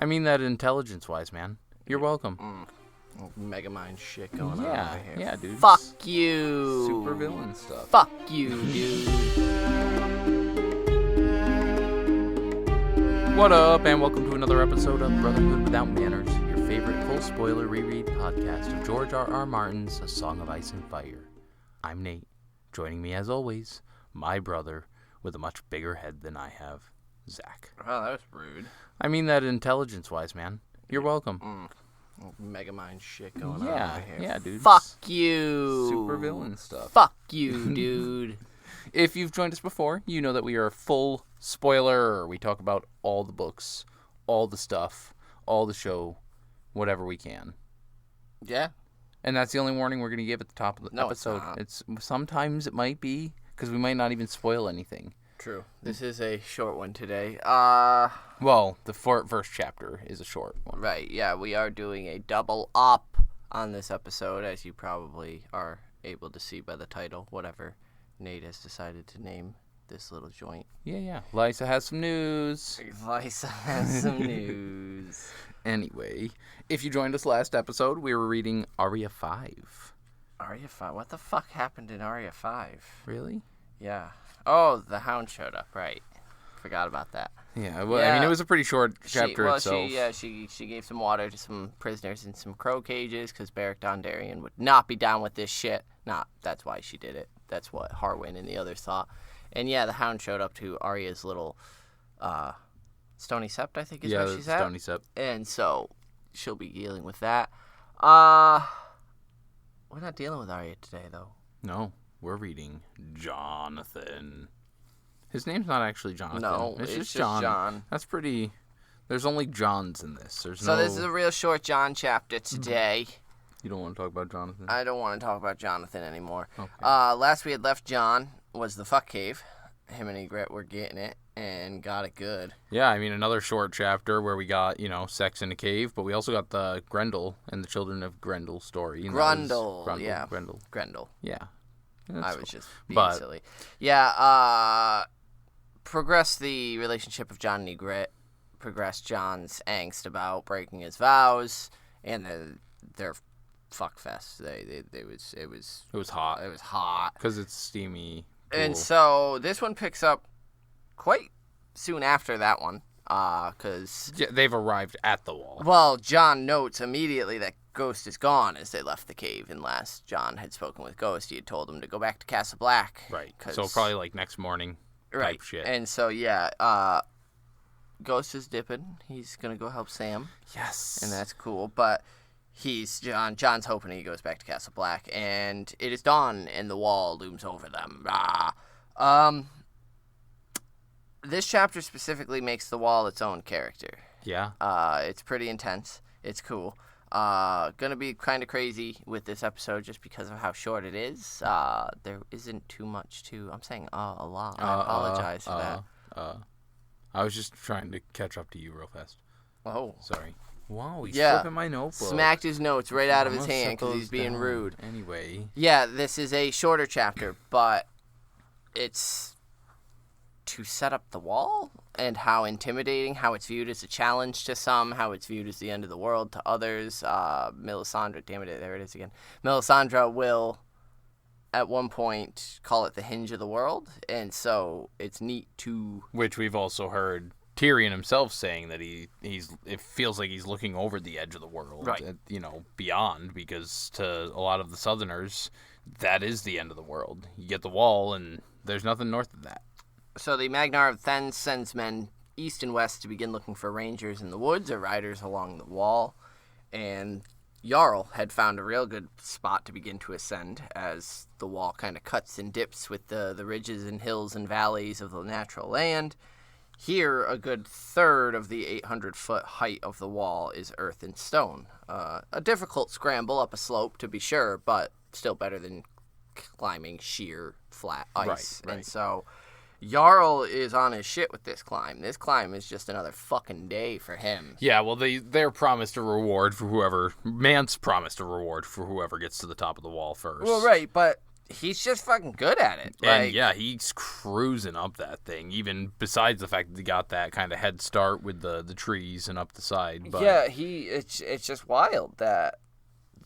I mean that intelligence-wise, man. You're welcome. Mega mind shit going on over here. Yeah, dude. Fuck you. Super villain stuff. Fuck you, dude. What up, and welcome to another episode of Brotherhood Without Manners, your favorite full-spoiler reread podcast of George R.R. Martin's A Song of Ice and Fire. I'm Nate. Joining me, as always, my brother with a much bigger head than I have, Zach. Oh, that was rude. I mean that intelligence-wise, man. You're welcome. Mega mind shit going on over here. Yeah, dude. Fuck you. Super villain stuff. Fuck you, dude. If you've joined us before, you know that we are a full spoiler. We talk about all the books, all the stuff, all the show, whatever we can. Yeah. And that's the only warning we're going to give at the top of the episode. It's sometimes it might be, because we might not even spoil anything. True. This is a short one today. Well, the first chapter is a short one. Right, yeah, we are doing a double up on this episode, as you probably are able to see by the title, whatever Nate has decided to name this little joint. Yeah. Lysa has some news. Lysa has some news. Anyway, if you joined us last episode, we were reading Arya 5. Arya 5? What the fuck happened in Arya 5? Really? Yeah. Oh, the Hound showed up, right. Forgot about that. Yeah, well, yeah. I mean, it was a pretty short chapter itself. She gave some water to some prisoners in some crow cages because Beric Dondarrion would not be down with this shit. That's why she did it. That's what Harwin and the others thought. And yeah, the Hound showed up to Arya's little Stony Sept, I think is where she's at. Stony Sept. And so she'll be dealing with that. We're not dealing with Arya today, though. No. We're reading Jonathan. His name's not actually Jonathan. No, it's just John. That's pretty... There's only Johns in this. This is a real short John chapter today. You don't want to talk about Jonathan? I don't want to talk about Jonathan anymore. Okay. Last we had left John was the fuck cave. Him and Ygritte were getting it and got it good. Yeah, I mean, another short chapter where we got, sex in a cave, but we also got the Grendel and the Children of Grendel story. Grendel. Yeah. I was just being silly. Yeah, progress the relationship of Jon and Ygritte, progress Jon's angst about breaking his vows, and their fuck fest. It was hot. It was hot. Because it's steamy. Cool. And so this one picks up quite soon after that one, because... Yeah, they've arrived at the wall. Well, Jon notes immediately that Ghost is gone as they left the cave, and last Jon had spoken with Ghost, he had told him to go back to Castle Black. Right, so probably like next morning type shit. And so, yeah, Ghost is dipping. He's going to go help Sam. Yes. And that's cool, but Jon's hoping he goes back to Castle Black, and it is dawn, and the wall looms over them. This chapter specifically makes the wall its own character. Yeah. It's pretty intense. It's cool. Gonna be kind of crazy with this episode just because of how short it is. There isn't too much to... I'm saying a lot. I apologize for that. I was just trying to catch up to you real fast. Oh. Sorry. Wow, he's flipping my notebook. Smacked his notes right out of his hand because he's being rude. Anyway. Yeah, this is a shorter chapter, but it's to set up the wall and how intimidating, how it's viewed as a challenge to some, how it's viewed as the end of the world to others. Melisandre, damn it, there it is again. Melisandre will, at one point, call it the hinge of the world, and so it's neat to... Which we've also heard Tyrion himself saying that it feels like he's looking over the edge of the world, right. Beyond, because to a lot of the Southerners, that is the end of the world. You get the wall, and there's nothing north of that. So the Magnar of Thenns sends men east and west to begin looking for rangers in the woods or riders along the wall. And Jarl had found a real good spot to begin to ascend as the wall kind of cuts and dips with the ridges and hills and valleys of the natural land. Here, a good third of the 800-foot height of the wall is earth and stone. A difficult scramble up a slope, to be sure, but still better than climbing sheer, flat ice. Right. And so... Jarl is on his shit with this climb. This climb is just another fucking day for him. Yeah, well, they're promised a reward for whoever... Mance promised a reward for whoever gets to the top of the wall first. Well, right, but he's just fucking good at it. And yeah, he's cruising up that thing, even besides the fact that he got that kind of head start with the trees and up the side. But yeah, it's just wild that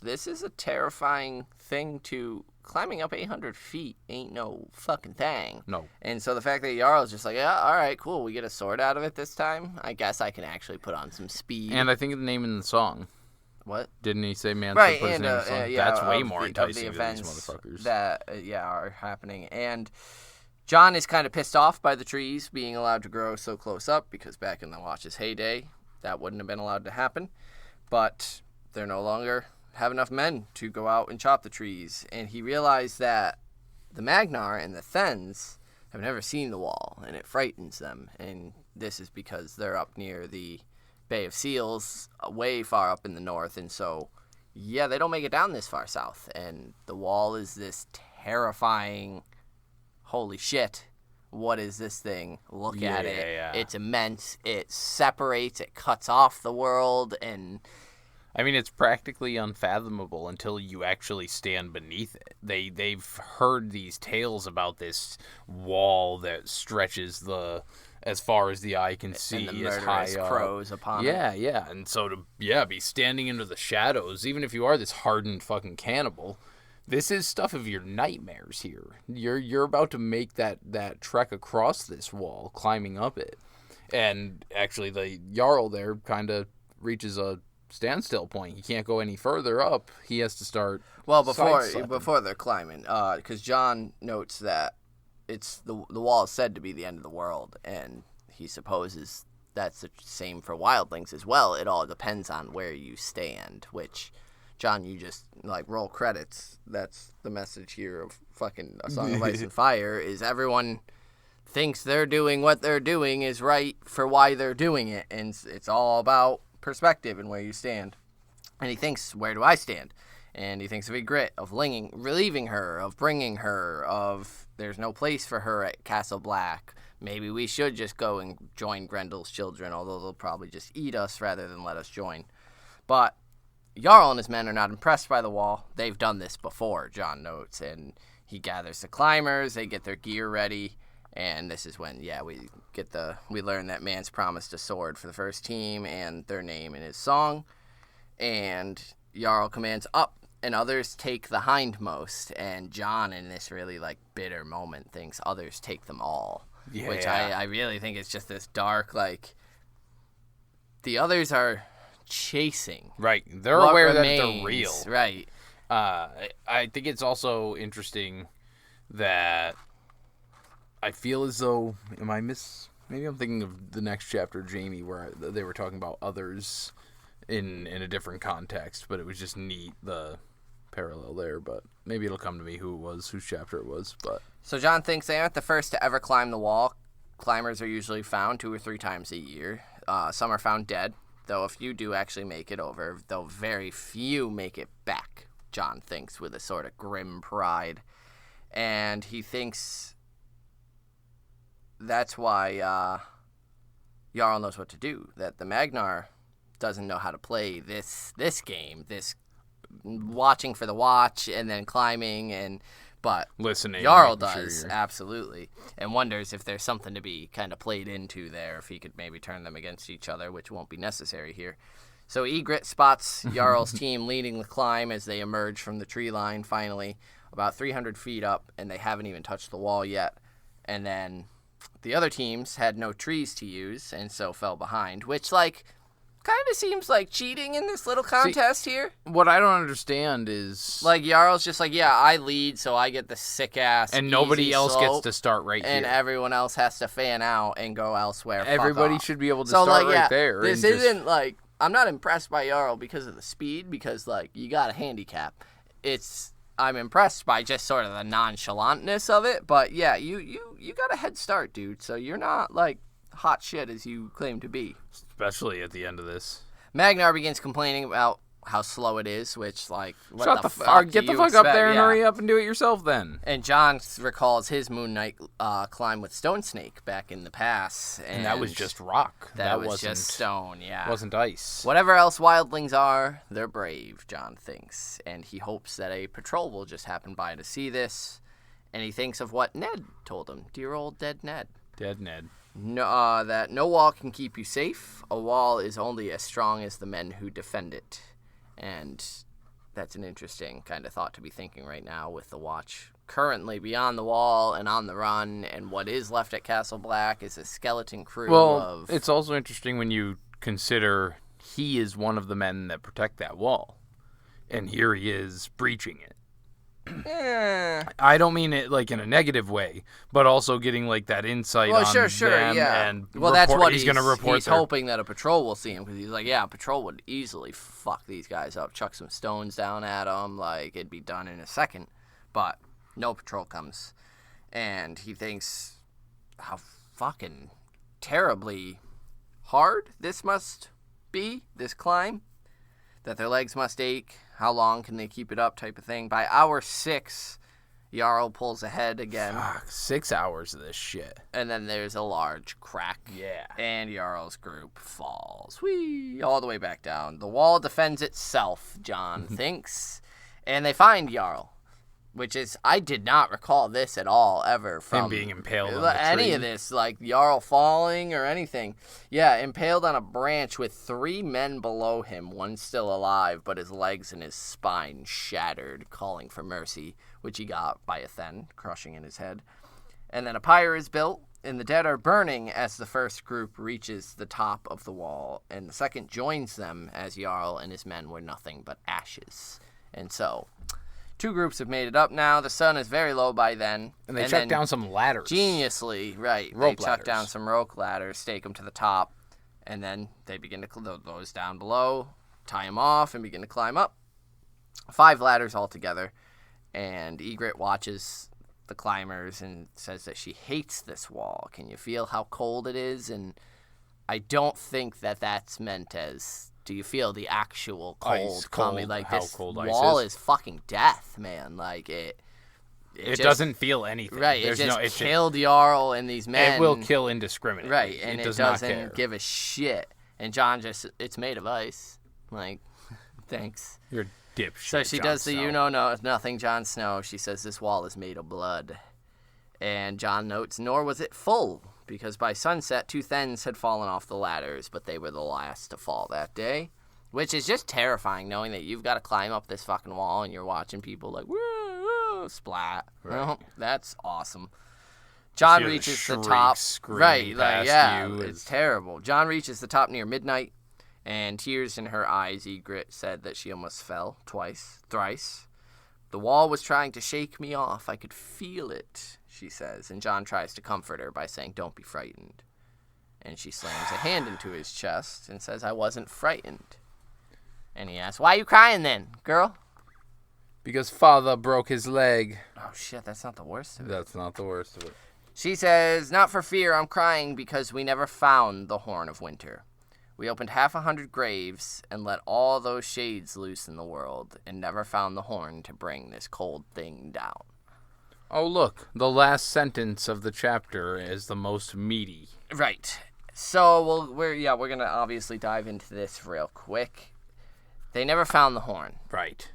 this is a terrifying thing to... Climbing up 800 feet ain't no fucking thing. No. And so the fact that Jarl's just like, yeah, all right, cool, we get a sword out of it this time, I guess I can actually put on some speed. And I think the name in the song. What? Didn't he say Mance right, put his and, name in the song? yeah, That's way more the enticing to these events motherfuckers. That, are happening. And Jon is kind of pissed off by the trees being allowed to grow so close up, because back in the Watch's heyday, that wouldn't have been allowed to happen. But they're no longer... have enough men to go out and chop the trees, and he realized that the Magnar and the Thenns have never seen the wall, and it frightens them, and this is because they're up near the Bay of Seals, way far up in the north, and so, yeah, they don't make it down this far south, and the wall is this terrifying, holy shit, what is this thing? Look at it. Yeah. It's immense. It separates, it cuts off the world, and... I mean, it's practically unfathomable until you actually stand beneath it. They've heard these tales about this wall that stretches as far as the eye can see, and the as high murderous up. crows upon it. Yeah, and so to be standing into the shadows, even if you are this hardened fucking cannibal, this is stuff of your nightmares here. You're about to make that trek across this wall, climbing up it, and actually the Jarl there kind of reaches a standstill point. He can't go any further up. He has to start. Well, before they're climbing, because Jon notes that it's the wall is said to be the end of the world, and he supposes that's the same for wildlings as well. It all depends on where you stand. Which, Jon, you just roll credits. That's the message here of fucking A Song of Ice and Fire. Is everyone thinks they're doing what they're doing is right for why they're doing it, and it's all about perspective and where you stand. And he thinks, where do I stand? And he thinks of Ygritte, of relieving her, of bringing her, of there's no place for her at Castle Black. Maybe we should just go and join Grendel's children, although they'll probably just eat us rather than let us join. But Jarl and his men are not impressed by the wall. They've done this before, Jon notes, and he gathers the climbers, they get their gear ready, and this is when, we learn that Mance promised a sword for the first team and their name in his song. And Jarl commands up, and others take the hindmost. And Jon, in this really bitter moment, thinks others take them all. Yeah. Which I really think is just this dark, the others are chasing. Right. They're aware that they're real. Right. I think it's also interesting that I feel as though, maybe I'm thinking of the next chapter, Jaime, where they were talking about others in a different context, but it was just neat, the parallel there, but maybe it'll come to me whose chapter it was. But so Jon thinks they aren't the first to ever climb the wall. Climbers are usually found 2 or 3 times a year. Some are found dead, though a few do actually make it over, though very few make it back, Jon thinks with a sort of grim pride. And he thinks... that's why Jarl knows what to do. That the Magnar doesn't know how to play this game. This watching for the watch and then climbing but listening. Jarl does absolutely, and wonders if there's something to be kind of played into there. If he could maybe turn them against each other, which won't be necessary here. So Ygritte spots Jarl's team leading the climb as they emerge from the tree line. Finally, about 300 feet up, and they haven't even touched the wall yet. And then the other teams had no trees to use, and so fell behind, which, kind of seems like cheating in this little contest here. What I don't understand is... Jarl's just I lead, so I get the sick-ass and nobody else slope, gets to start right here. and everyone else has to fan out and go elsewhere. Everybody should be able to start right there. This isn't, I'm not impressed by Jarl because of the speed, because, you got a handicap. I'm impressed by just sort of the nonchalantness of it, but yeah, you got a head start, dude, so you're not, hot shit as you claim to be. Especially at the end of this. Magnar begins complaining about how slow it is, which, like, what Shut the the fuck get do the you fuck up expect? there and Yeah. hurry up and do it yourself then. And Jon recalls his Moon Knight climb with Stone Snake back in the pass. And that was just rock. That was wasn't just stone, yeah. Wasn't ice. Whatever else wildlings are, they're brave, Jon thinks. And he hopes that a patrol will just happen by to see this. And he thinks of what Ned told him. Dear old dead Ned. Dead Ned. No, that no wall can keep you safe. A wall is only as strong as the men who defend it. And that's an interesting kind of thought to be thinking right now with the Watch currently beyond the wall and on the run, and what is left at Castle Black is a skeleton crew of... It's also interesting when you consider he is one of the men that protect that wall. And here he is breaching it. I don't mean it like in a negative way, but also getting like that insight on them yeah. and that's what he's going to report. He's hoping that a patrol will see him because he's like, yeah, a patrol would easily fuck these guys up, chuck some stones down at them, like it'd be done in a second. But no patrol comes, and he thinks how fucking terribly hard this must be, this climb, that their legs must ache. How long can they keep it up type of thing. By hour 6, Jarl pulls ahead again. Fuck, 6 hours of this shit. And then there's a large crack. Yeah. And Jarl's group falls. Whee! All the way back down. The wall defends itself, Jon thinks. And they find Jarl. Which is, I did not recall this at all, ever. From him being impaled on a any tree. of this, like Jarl falling or anything. Yeah, impaled on a branch with 3 men below him, one still alive, but his legs and his spine shattered, calling for mercy, which he got by a Then, crushing in his head. And then a pyre is built, and the dead are burning as the first group reaches the top of the wall, and the second joins them as Jarl and his men were nothing but ashes. And so... 2 groups have made it up now. The sun is very low by then. And they chuck down some ladders. Geniusly, right. Rope they ladders. chuck down some rope ladders, stake them to the top, and then they begin to load those down below, tie them off, and begin to climb up. 5 ladders altogether. And Ygritte watches the climbers and says that she hates this wall. Can you feel how cold it is? And I don't think that that's meant as... Do you feel the actual cold coming? Like, how this cold wall ice is fucking death, man. Like, it just doesn't feel anything. Right, it just killed Jarl and these men. It will kill indiscriminately. Right, and it doesn't give a shit. And Jon it's made of ice. Like, thanks. You're a dipshit. So she Jon does the Snow. nothing Jon Snow. She says this wall is made of blood. And Jon notes, nor was it full, because by sunset 2 Thens had fallen off the ladders, but they were the last to fall that day. Which is just terrifying, knowing that you've got to climb up this fucking wall and you're watching people like, woo, splat. Right. Well, that's awesome. Jon reaches the top. Right, like, yeah, it's terrible. Jon reaches the top near midnight, and tears in her eyes, Ygritte said that she almost fell thrice. The wall was trying to shake me off. I could feel it, she says. And Jon tries to comfort her by saying, don't be frightened. And she slams a hand into his chest and says, I wasn't frightened. And he asks, why are you crying then, girl? Because father broke his leg. Oh, shit, that's not the worst of it. That's not the worst of it. She says, not for fear, I'm crying because we never found the Horn of Winter. We opened 100 graves and let all those shades loose in the world and never found the horn to bring this cold thing down. Oh, look, the last sentence of the chapter is the most meaty. Right. So, we're going to obviously dive into this real quick. They never found the horn. Right.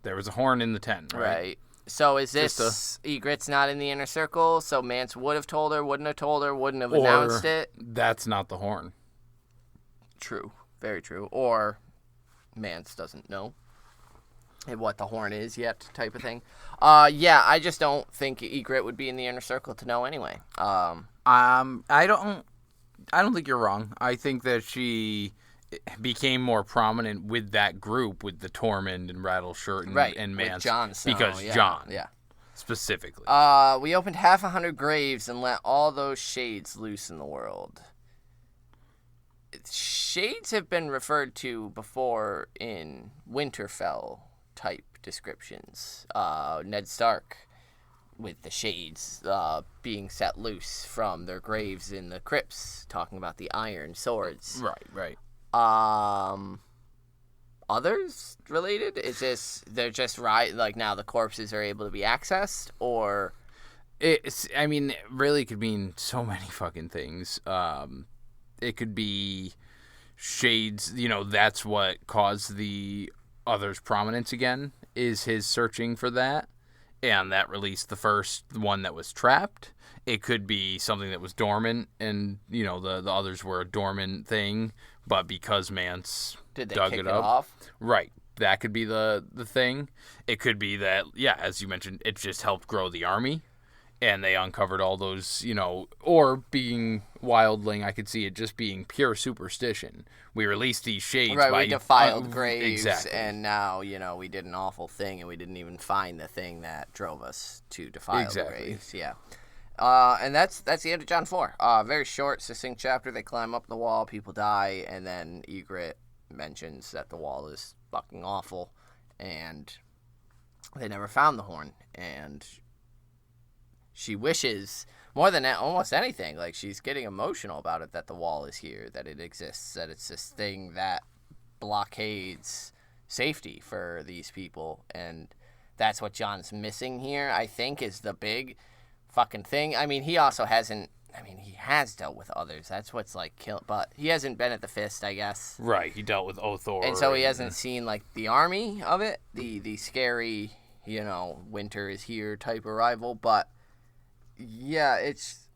There was a horn in the tent, right? Right. So is this Ygritte's not in the inner circle, so Mance would have told her, wouldn't have told her, wouldn't have announced it? That's not the horn. True. Very true. Or Mance doesn't know what the horn is yet, type of thing. Yeah, I just don't think Ygritte would be in the inner circle to know anyway. I don't think you're wrong. I think that she became more prominent with that group, with the Tormund and Rattleshirt and Mance. With Jon Snow, because yeah. Jon. Yeah. Specifically. We opened 100 graves and let all those shades loose in the world. Shades have been referred to before in Winterfell type descriptions. Ned Stark with the shades being set loose from their graves in the crypts, talking about the iron swords. Right. others related? Is this they're just like now the corpses are able to be accessed, or it really could mean so many fucking things. It could be Shades, that's what caused the others' prominence again, is his searching for that, and that released the first one that was trapped. It could be something that was dormant, and, the others were a dormant thing, but because Mance dug it up. Off? Right. That could be the thing. It could be that, as you mentioned, it just helped grow the army, and they uncovered all those, or being Wildling, I could see it just being pure superstition. We released these shades we defiled graves, exactly. And now, we did an awful thing, and we didn't even find the thing that drove us to defile the graves. Yeah. And that's the end of John 4. Very short, succinct chapter. They climb up the wall, people die, and then Ygritte mentions that the wall is fucking awful, and they never found the horn, and she wishes more than almost anything, like she's getting emotional about it, that the wall is here, that it exists, that it's this thing that blockades safety for these people, and that's what Jon's missing here, I think, is the big fucking thing. I mean, he also hasn't, he has dealt with others, that's what's like kill, but he hasn't been at the Fist, I guess. Right, he dealt with Othor. And so he hasn't seen, like, the army of it, the scary, winter is here type arrival, but yeah, it's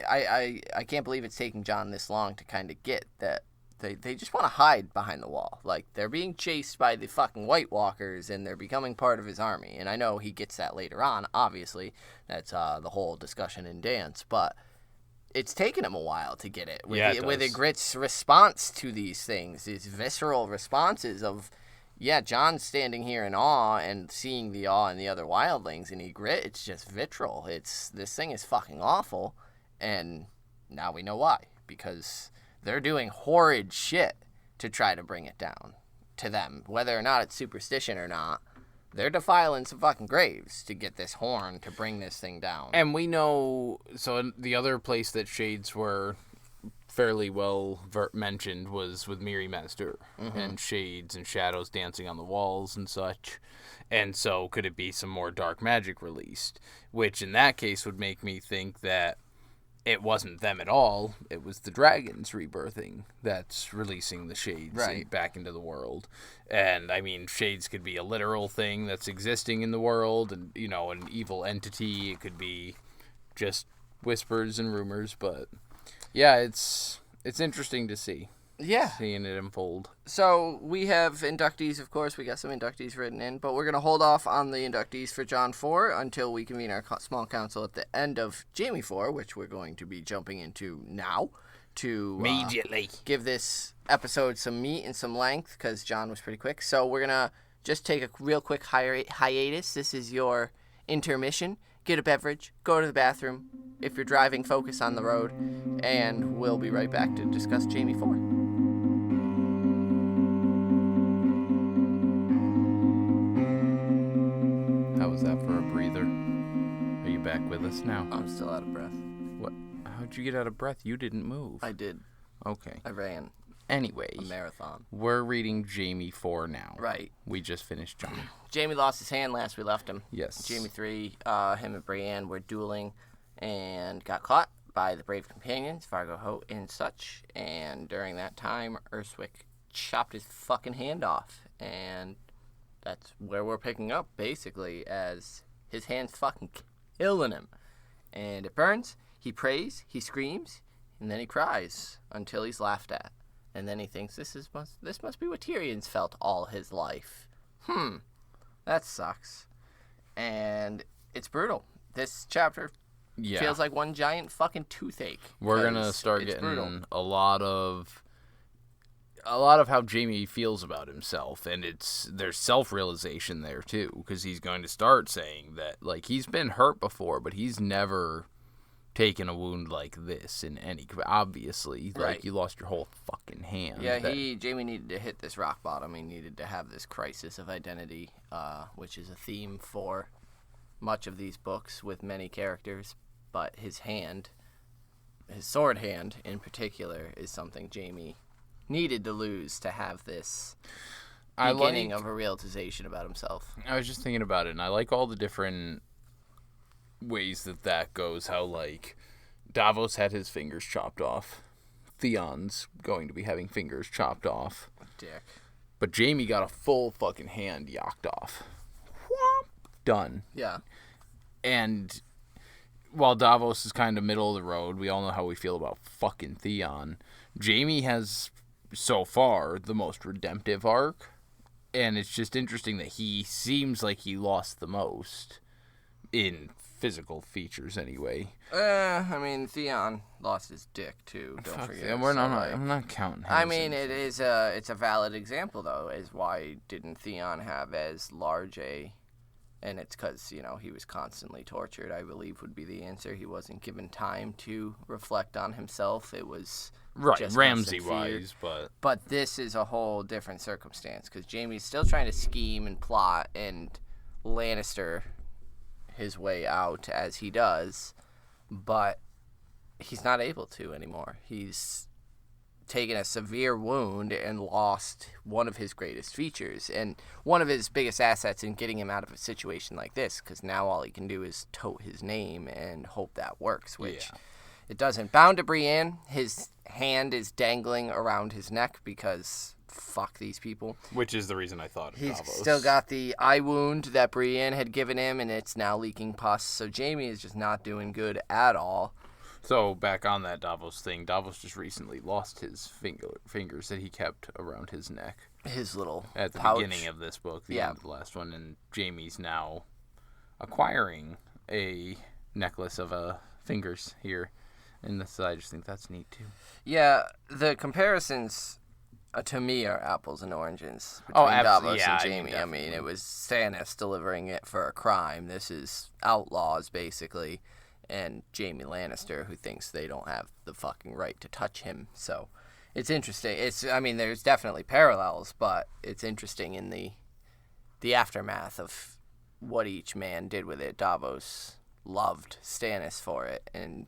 I can't believe it's taking Jon this long to kind of get that they just want to hide behind the wall. Like, they're being chased by the fucking White Walkers, and they're becoming part of his army. And I know he gets that later on, obviously. That's the whole discussion in Dance. But it's taken him a while to get it. With Ygritte's response to these things, his visceral responses of, Jon standing here in awe and seeing the awe in the other wildlings, and Ygritte, it's just vitriol. This thing is fucking awful, and now we know why. Because they're doing horrid shit to try to bring it down to them. Whether or not it's superstition or not, they're defiling some fucking graves to get this horn to bring this thing down. And we know, so the other place that shades were fairly well mentioned was with Mirri Maz Duur, and shades and shadows dancing on the walls and such. And so could it be some more dark magic released? Which in that case would make me think that it wasn't them at all. It was the dragons rebirthing that's releasing the shades back into the world. And, shades could be a literal thing that's existing in the world and, an evil entity. It could be just whispers and rumors. But, yeah, it's interesting to see. Yeah. Seeing it unfold. So we have inductees, of course. We got some inductees written in, but we're going to hold off on the inductees for Jon 4 until we convene our small council at the end of Jaime 4, which we're going to be jumping into now to immediately give this episode some meat and some length, because Jon was pretty quick. So we're going to just take a real quick hiatus. This is your intermission. Get a beverage, go to the bathroom. If you're driving, focus on the road, and we'll be right back to discuss Jaime 4. How was that for a breather? Are you back with us now? I'm still out of breath. What? How'd you get out of breath? You didn't move. I did. Okay. I ran. Anyway. A marathon. We're reading Jaime 4 now. Right. We just finished Jon. Jaime lost his hand last we left him. Yes. Jaime 3, him and Brienne were dueling and got caught by the brave companions, Vargo Hoat and such. And during that time, Urswick chopped his fucking hand off. And that's where we're picking up, basically, as his hand's fucking killing him. And it burns, he prays, he screams, and then he cries until he's laughed at. And then he thinks, this must be what Tyrion's felt all his life. That sucks. And it's brutal. This chapter feels like one giant fucking toothache. We're going to start getting brutal. a lot of how Jaime feels about himself, and there's self-realization there too, because he's going to start saying that, like, he's been hurt before, but he's never taken a wound like this in any, obviously, like, you lost your whole fucking hand. Yeah, Jaime needed to hit this rock bottom. He needed to have this crisis of identity, which is a theme for much of these books with many characters, but his sword hand in particular, is something Jaime needed to lose to have this beginning of a realization about himself. I was just thinking about it, and I like all the different ways that goes. How, like, Davos had his fingers chopped off. Theon's going to be having fingers chopped off. Dick. But Jaime got a full fucking hand yacked off. Whomp. Done. Yeah. And while Davos is kind of middle of the road, we all know how we feel about fucking Theon. Jaime has, so far, the most redemptive arc. And it's just interesting that he seems like he lost the most in physical features anyway. I mean, Theon lost his dick too. Don't forget. I'm not counting him. I mean, it's a valid example though. Is why didn't Theon have as large a? And it's because he was constantly tortured. I believe would be the answer. He wasn't given time to reflect on himself. It was right, Ramsay wise, but this is a whole different circumstance because Jaime's still trying to scheme and plot and Lannister his way out as he does, but he's not able to anymore. He's taken a severe wound and lost one of his greatest features and one of his biggest assets in getting him out of a situation like this, because now all he can do is tote his name and hope that works, which it doesn't. Bound to Brienne, his hand is dangling around his neck because fuck these people. Which is the reason I thought He's Davos. Still got the eye wound that Brienne had given him, and it's now leaking pus. So Jaime is just not doing good at all. So back on that Davos thing, Davos just recently lost his fingers that he kept around his neck. His little at the pouch. Beginning of this book, the end of the last one, and Jaime's now acquiring a necklace of fingers here, and I just think that's neat too. Yeah, the comparisons to me are apples and oranges between Davos and Jaime. I mean, it was Stannis delivering it for a crime. This is outlaws, basically, and Jaime Lannister, who thinks they don't have the fucking right to touch him. So it's interesting. There's definitely parallels, but it's interesting in the aftermath of what each man did with it. Davos loved Stannis for it, and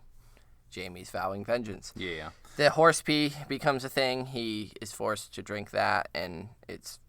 Jaime's vowing vengeance. Yeah. The horse pee becomes a thing. He is forced to drink that, and it's,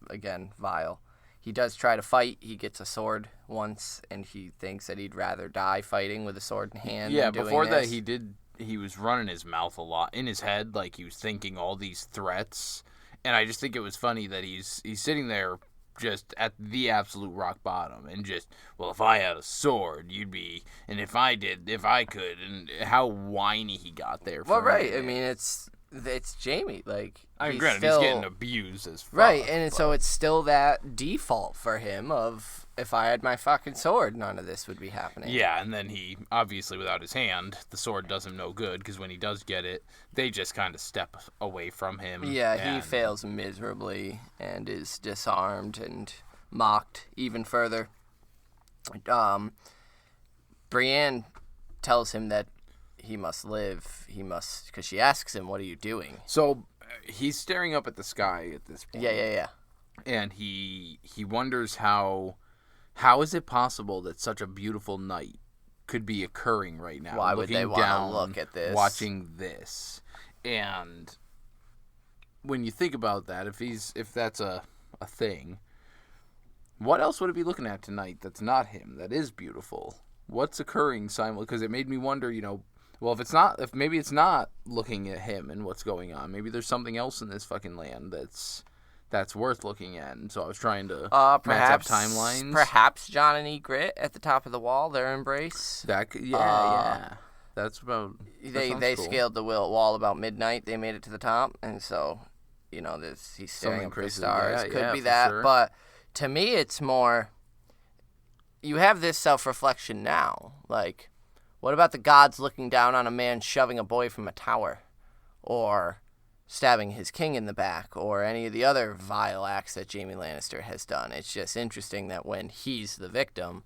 again, vile. He does try to fight. He gets a sword once, and he thinks that he'd rather die fighting with a sword in hand than doing before this. That he was running his mouth a lot in his head, like he was thinking all these threats, and I just think it was funny that he's sitting there just at the absolute rock bottom and just, well, if I had a sword, you'd be, and if I could, and how whiny he got there. Well, right. I mean, it's Jaime. Like, he's getting abused as fuck. Right, and so it's still that default for him of, if I had my fucking sword, none of this would be happening. Yeah, and then he, obviously without his hand, the sword does him no good, because when he does get it, they just kind of step away from him. Yeah, he fails miserably and is disarmed and mocked even further. Brienne tells him that he must live, because she asks him, what are you doing? So he's staring up at the sky at this point. Yeah. And he wonders how is it possible that such a beautiful night could be occurring right now? Why would they want to look at this? Watching this. And when you think about that, if that's a thing, what else would it be looking at tonight that's not him, that is beautiful? What's occurring simultaneously? Because it made me wonder, well, if maybe it's not looking at him and what's going on. Maybe there's something else in this fucking land that's worth looking at. And so I was trying to match up timelines. Perhaps Jon and Ygritte at the top of the wall, their embrace. Yeah. That's about. They scaled the wall about midnight. They made it to the top, and so he's staring up at the stars. Could be that, sure. But to me, it's more. You have this self-reflection now, like. What about the gods looking down on a man shoving a boy from a tower? Or stabbing his king in the back? Or any of the other vile acts that Jaime Lannister has done? It's just interesting that when he's the victim,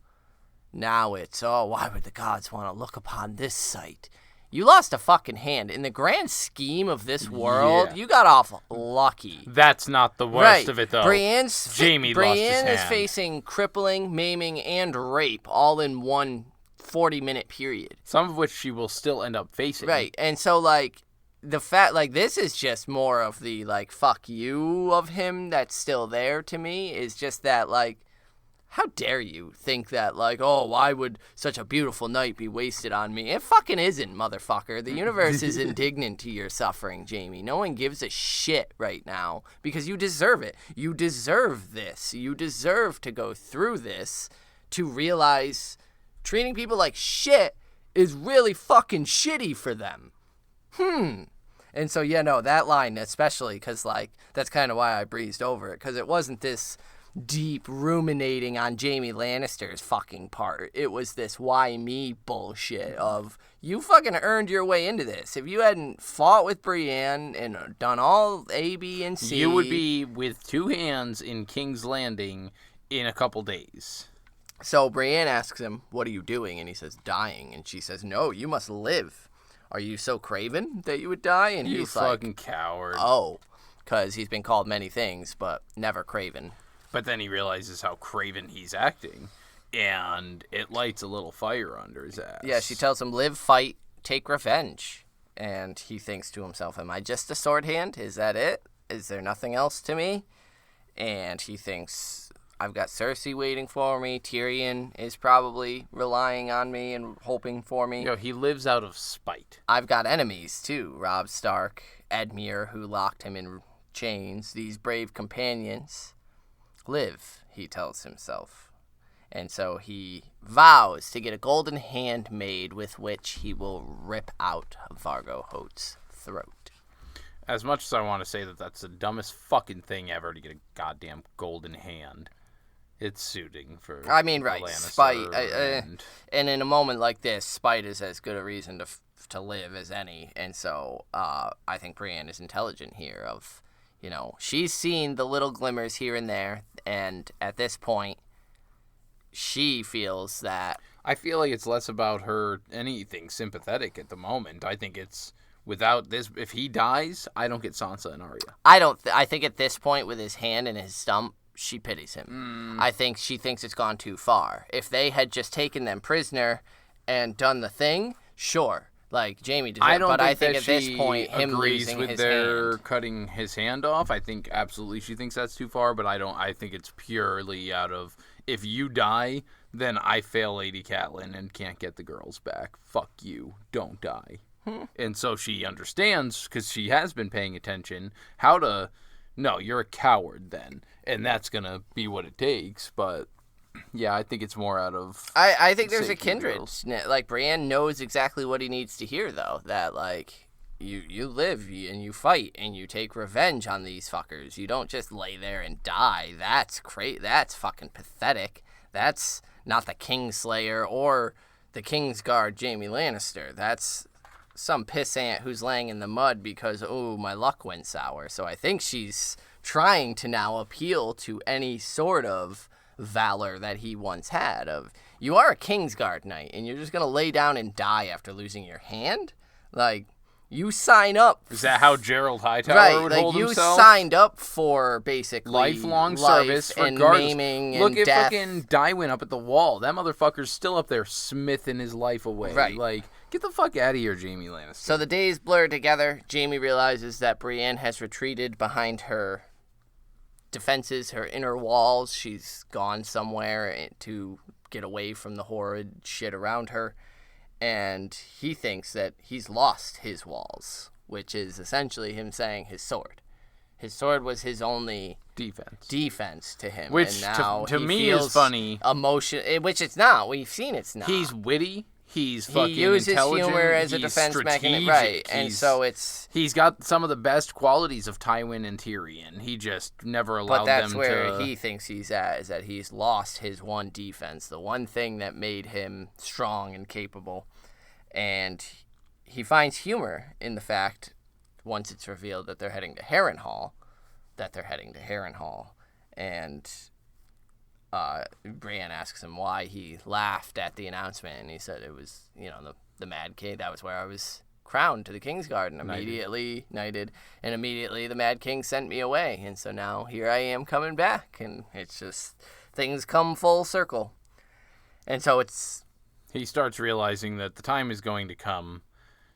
now it's, why would the gods want to look upon this sight? You lost a fucking hand. In the grand scheme of this world, you got off lucky. That's not the worst of it, though. Brienne lost his hand. Is facing crippling, maiming, and rape all in one 40-minute period. Some of which she will still end up facing. Right, and so, the fact, like, this is just more of the, like, fuck you of him that's still there to me, is just that, like, how dare you think that, like, oh, why would such a beautiful night be wasted on me? It fucking isn't, motherfucker. The universe is indignant to your suffering, Jaime. No one gives a shit right now because you deserve it. You deserve this. You deserve to go through this to realize treating people like shit is really fucking shitty for them. And so, yeah, no, that line especially, because, like, that's kind of why I breezed over it, because it wasn't this deep ruminating on Jaime Lannister's fucking part. It was this why me bullshit of, you fucking earned your way into this. If you hadn't fought with Brienne and done all A, B, and C, you would be with 2 hands in King's Landing in a couple days. So Brienne asks him, what are you doing? And he says, dying. And she says, no, you must live. Are you so craven that you would die? And you he's fucking like, coward. oh, because he's been called many things, but never craven. But then he realizes how craven he's acting, and it lights a little fire under his ass. Yeah, she tells him, live, fight, take revenge. And he thinks to himself, am I just a sword hand? Is that it? Is there nothing else to me? And he thinks, I've got Cersei waiting for me. Tyrion is probably relying on me and hoping for me. He lives out of spite. I've got enemies, too. Robb Stark, Edmure, who locked him in chains. These brave companions. Live, he tells himself. And so he vows to get a golden hand made with which he will rip out Vargo Hoat's throat. As much as I want to say that that's the dumbest fucking thing ever to get a goddamn golden hand, it's suiting for right, Lannister spite. And in a moment like this, spite is as good a reason to live as any. And so I think Brienne is intelligent here of, she's seen the little glimmers here and there, and at this point, she feels that... I feel like it's less about her anything sympathetic at the moment. I think it's, without this, if he dies, I don't get Sansa and Arya. I think at this point, with his hand and his stump, she pities him. I think she thinks it's gone too far. If they had just taken them prisoner and done the thing, sure. Like, Jaime deserves it, but I think at this point, him losing with his their hand... cutting his hand off. I think absolutely she thinks that's too far, but I think it's purely out of, if you die, then I fail Lady Catelyn and can't get the girls back. Fuck you. Don't die. And so she understands, because she has been paying attention, how to, no, you're a coward then, and that's going to be what it takes, but... Yeah, I think it's more out of... I think there's a kindred. Like, Brienne knows exactly what he needs to hear, though. That, like, you live and you fight and you take revenge on these fuckers. You don't just lay there and die. That's That's fucking pathetic. That's not the Kingslayer or the Kingsguard Jaime Lannister. That's some pissant who's laying in the mud because, oh, my luck went sour. So I think she's trying to now appeal to any sort of valor that he once had of, you are a Kingsguard knight and you're just gonna lay down and die after losing your hand? Like, you sign up. Is that how Gerald Hightower would hold himself? You signed up for basically lifelong service and regardless. Maiming and Look at death. fucking Tywin up at the wall. That motherfucker's still up there smithing his life away. Right. Like, get the fuck out of here, Jaime Lannister. So the days blur together. Jaime realizes that Brienne has retreated behind her defenses, her inner walls. She's gone somewhere to get away from the horrid shit around her. And he thinks that he's lost his walls, which is essentially him saying his sword. His sword was his only defense to him. Which, and now to me, is funny. Which it's not. We've seen it's not. He's witty. He's fucking uses intelligent. humor as a he's defense mechanism, right? And so he's got some of the best qualities of Tywin and Tyrion. He just never allowed them to. But that's where he thinks he's at, is that he's lost his one defense, the one thing that made him strong and capable. And he finds humor in the fact, once it's revealed that they're heading to Harrenhal, and Brienne asks him why he laughed at the announcement, and he said it was, the Mad King. That was where I was crowned to the Kingsguard, and immediately knighted, and immediately the Mad King sent me away, and so now here I am coming back, and it's just, things come full circle. And so he starts realizing that the time is going to come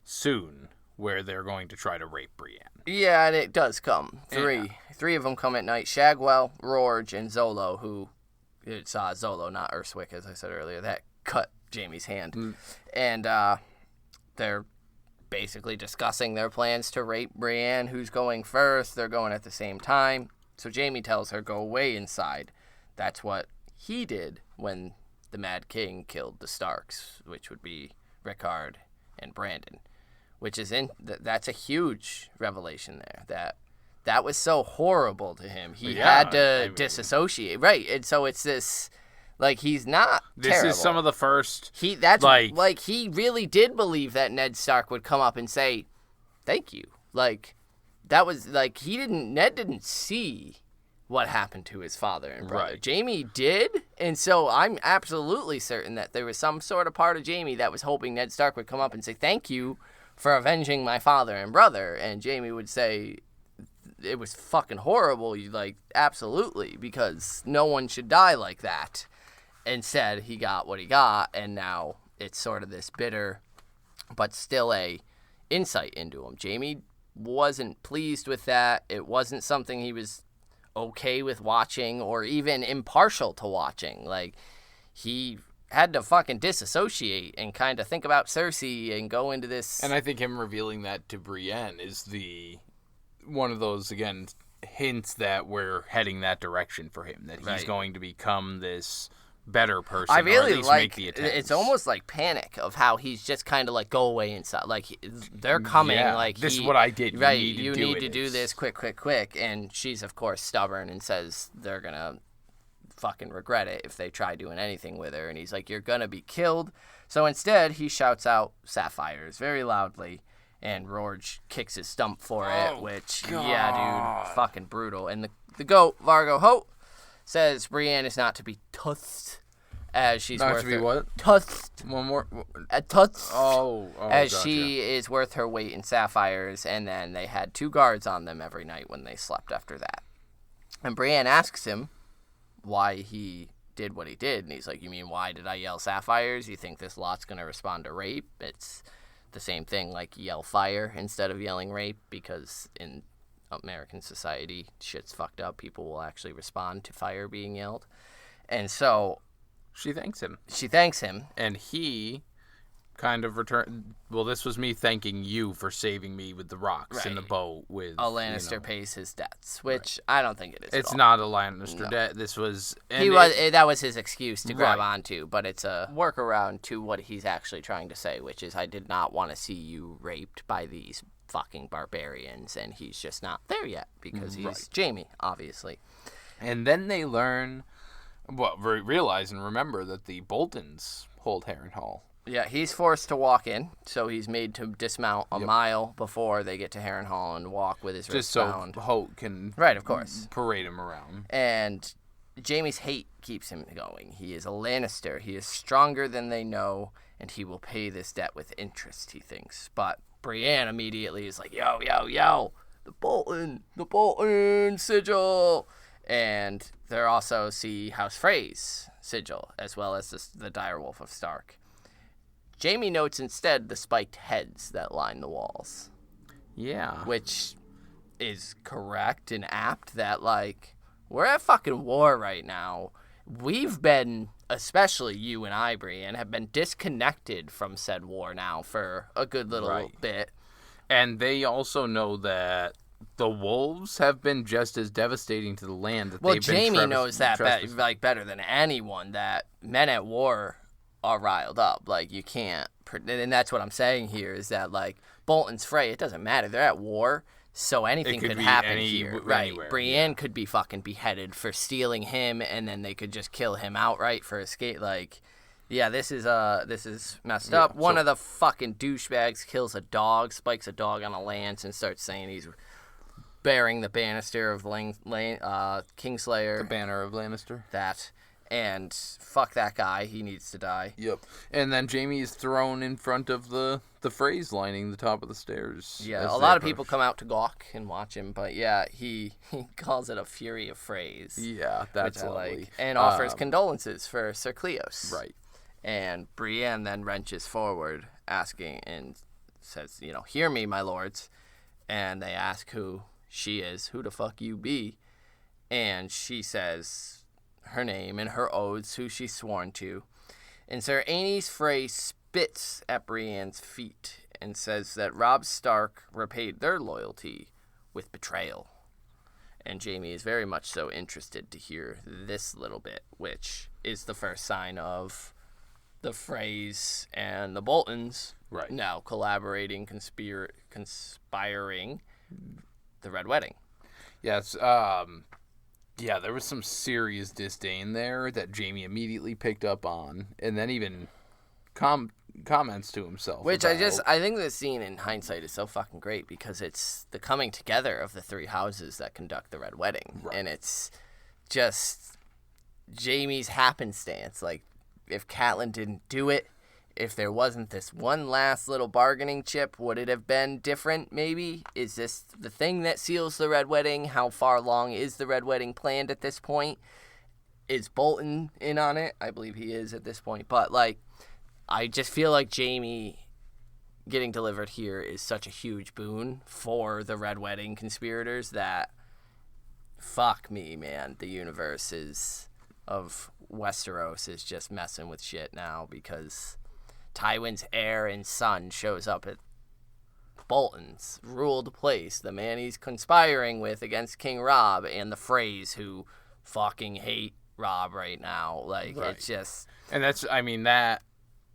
soon where they're going to try to rape Brienne. Yeah, and it does come. Three. Yeah. 3 of them come at night. Shagwell, Rorge, and Zolo, who... It's Zolo, not Urswick, as I said earlier. That cut Jaime's hand. And they're basically discussing their plans to rape Brienne. Who's going first? They're going at the same time. So Jaime tells her, go away inside. That's what he did when the Mad King killed the Starks, which would be Rickard and Brandon. Which is that's a huge revelation there. That was so horrible to him. He had to disassociate. Right. And so it's this, like, he's not terrible. This is some of the first... He really did believe that Ned Stark would come up and say, thank you. Like, that was, like, Ned didn't see what happened to his father and brother. Right. Jaime did, and so I'm absolutely certain that there was some sort of part of Jaime that was hoping Ned Stark would come up and say, thank you for avenging my father and brother. And Jaime would say... It was fucking horrible, like, absolutely, because no one should die like that. Instead, he got what he got, and now it's sort of this bitter, but still a insight into him. Jaime wasn't pleased with that. It wasn't something he was okay with watching or even impartial to watching. Like, he had to fucking disassociate and kind of think about Cersei and go into this... And I think him revealing that to Brienne is one of those, again, hints that we're heading that direction for him, that he's going to become this better person. I really or at least like make the attempts. It's almost like Panic of how he's just kind of like, go away inside. Like, they're coming. Yeah, like this is what I did. Right, you need to do this quick. And she's, of course, stubborn and says they're going to fucking regret it if they try doing anything with her. And he's like, you're going to be killed. So instead, he shouts out Sapphires very loudly. And Rorge kicks his stump for it, which, yeah, dude, fucking brutal. And the goat, Vargo Hoat, says Brienne is not to be tussed as she's not worth to be her... what? Tussed. One more. Tussed. As gotcha. She is worth her weight in sapphires, and then they had 2 guards on them every night when they slept after that. And Brienne asks him why he did what he did, and he's like, you mean, why did I yell sapphires? You think this lot's going to respond to rape? It's... the same thing, like yell fire instead of yelling rape, because in American society, shit's fucked up. People will actually respond to fire being yelled. And so... She thanks him. And he kind of returned... Well, this was me thanking you for saving me with the rocks in the boat with... A Lannister pays his debts, which I don't think it is It's at all. not a Lannister debt. This was... That was his excuse to grab onto, but it's a workaround to what he's actually trying to say, which is, I did not want to see you raped by these fucking barbarians, and he's just not there yet, because he's Jaime, obviously. And then they learn... Well, realize and remember that the Boltons hold Harrenhal. Yeah, he's forced to walk in, so he's made to dismount a mile before they get to Harrenhal and walk with his wrist bound. Just so Hoat can of course. Parade him around. And Jaime's hate keeps him going. He is a Lannister. He is stronger than they know, and he will pay this debt with interest, he thinks. But Brienne immediately is like, yo, the Bolton sigil. And there also see House Freys sigil, as well as the Direwolf of Stark. Jaime notes instead the spiked heads that line the walls. Yeah. Which is correct and apt that, like, we're at fucking war right now. We've been, especially you and I, Brienne, have been disconnected from said war now for a good little bit. And they also know that the wolves have been just as devastating to the land that they've been. Jaime knows that better than anyone, that men at war are riled up. Like, you can't, and that's what I'm saying here, is that, like, Bolton's Frey, it doesn't matter. They're at war, so anything could happen here. Anywhere, Brienne could be fucking beheaded for stealing him, and then they could just kill him outright for escape. Like, yeah, this is messed up. One of the fucking douchebags kills a dog, spikes a dog on a lance, and starts saying he's bearing the banister of Kingslayer. The banner of Lannister. That. And fuck that guy. He needs to die. Yep. And then Jaime is thrown in front of the Freys lining the top of the stairs. Yeah, a lot of people come out to gawk and watch him, but yeah, he calls it a fury of Freys. Yeah, that's which lovely. I like. And offers condolences for Sir Cleos. Right. And Brienne then wrenches forward, asking and says, hear me, my lords. And they ask who she is, who the fuck you be. And she says her name and her oaths, who she's sworn to. And Sir Aenys Frey spits at Brienne's feet and says that Robb Stark repaid their loyalty with betrayal. And Jaime is very much so interested to hear this little bit, which is the first sign of the Freys and the Boltons now collaborating, conspiring the Red Wedding. Yes, yeah, there was some serious disdain there that Jaime immediately picked up on, and then even comments to himself. Which I think this scene in hindsight is so fucking great because it's the coming together of the three houses that conduct the Red Wedding. Right. And it's just Jaime's happenstance. Like, if Catelyn didn't do it, if there wasn't this one last little bargaining chip, would it have been different, maybe? Is this the thing that seals the Red Wedding? How far along is the Red Wedding planned at this point? Is Bolton in on it? I believe he is at this point. But, I just feel like Jaime getting delivered here is such a huge boon for the Red Wedding conspirators that, fuck me, man, the universe of Westeros is just messing with shit now because Tywin's heir and son shows up at Bolton's ruled place, the man he's conspiring with against King Robb, and the Freys who fucking hate Robb right now. It's just... And that's,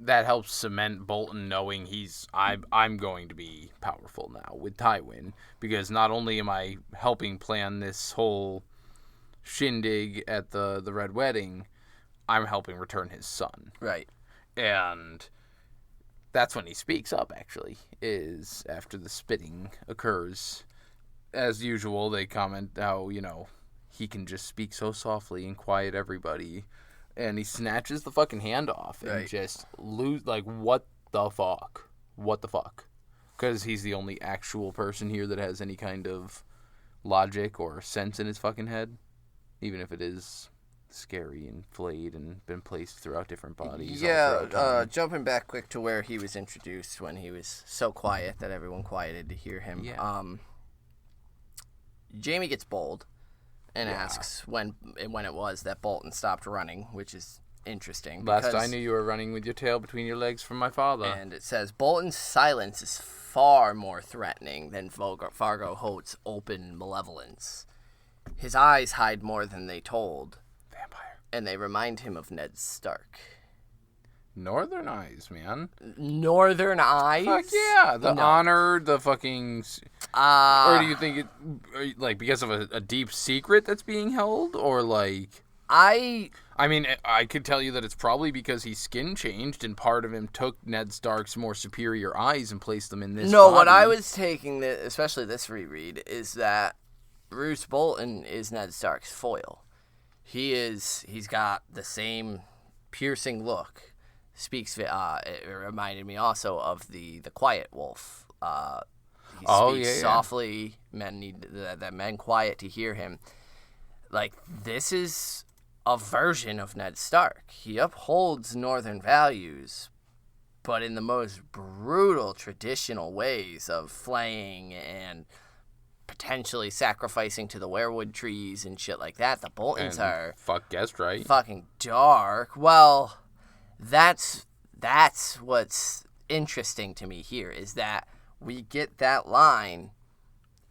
that helps cement Bolton knowing I'm going to be powerful now with Tywin, because not only am I helping plan this whole shindig at the Red Wedding, I'm helping return his son. Right. And that's when he speaks up, actually, is after the spitting occurs. As usual, they comment how, he can just speak so softly and quiet everybody. And he snatches the fucking hand off and just what the fuck? What the fuck? Because he's the only actual person here that has any kind of logic or sense in his fucking head. Even if it is scary and flayed and been placed throughout different bodies. Yeah, jumping back quick to where he was introduced when he was so quiet that everyone quieted to hear him. Yeah. Jaime gets bold. And asks when it was that Bolton stopped running, which is interesting. Last I knew you were running with your tail between your legs from my father. And it says, Bolton's silence is far more threatening than Fargo Holt's open malevolence. His eyes hide more than they told. Vampire. And they remind him of Ned Stark. Northern eyes, man. Northern eyes? Fuck yeah. The honor, the fucking... or do you think it, because of a deep secret that's being held? Or, I could tell you that it's probably because he skin changed and part of him took Ned Stark's more superior eyes and placed them in this body. What I was taking, especially this reread, is that Roose Bolton is Ned Stark's foil. He's got the same piercing look. It reminded me also of the Quiet Wolf. He speaks softly. Men need that men quiet to hear him. This is a version of Ned Stark. He upholds Northern values, but in the most brutal, traditional ways of flaying and potentially sacrificing to the weirwood trees and shit like that. The Boltons are guessed right. Fucking dark. Well, that's what's interesting to me here is that we get that line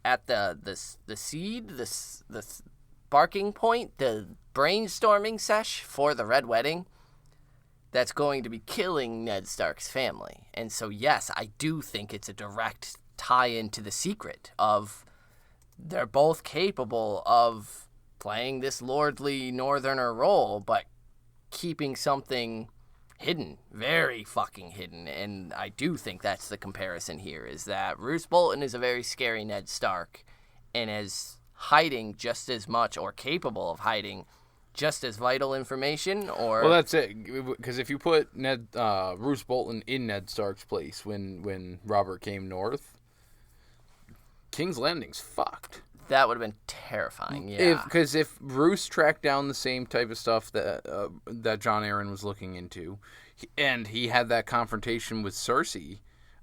at the seed, the sparking point, the brainstorming sesh for the Red Wedding that's going to be killing Ned Stark's family. And so, yes, I do think it's a direct tie-in to the secret of they're both capable of playing this lordly northerner role, but keeping something hidden, very fucking hidden. And I do think that's the comparison here, is that Roose Bolton is a very scary Ned Stark and is hiding just as much, or capable of hiding just as vital information. Or well, that's it, because if you put Roose Bolton in Ned Stark's place when Robert came north, King's Landing's fucked. That would have been terrifying, yeah. Because if Roose tracked down the same type of stuff that Jon Arryn was looking into, and he had that confrontation with Cersei,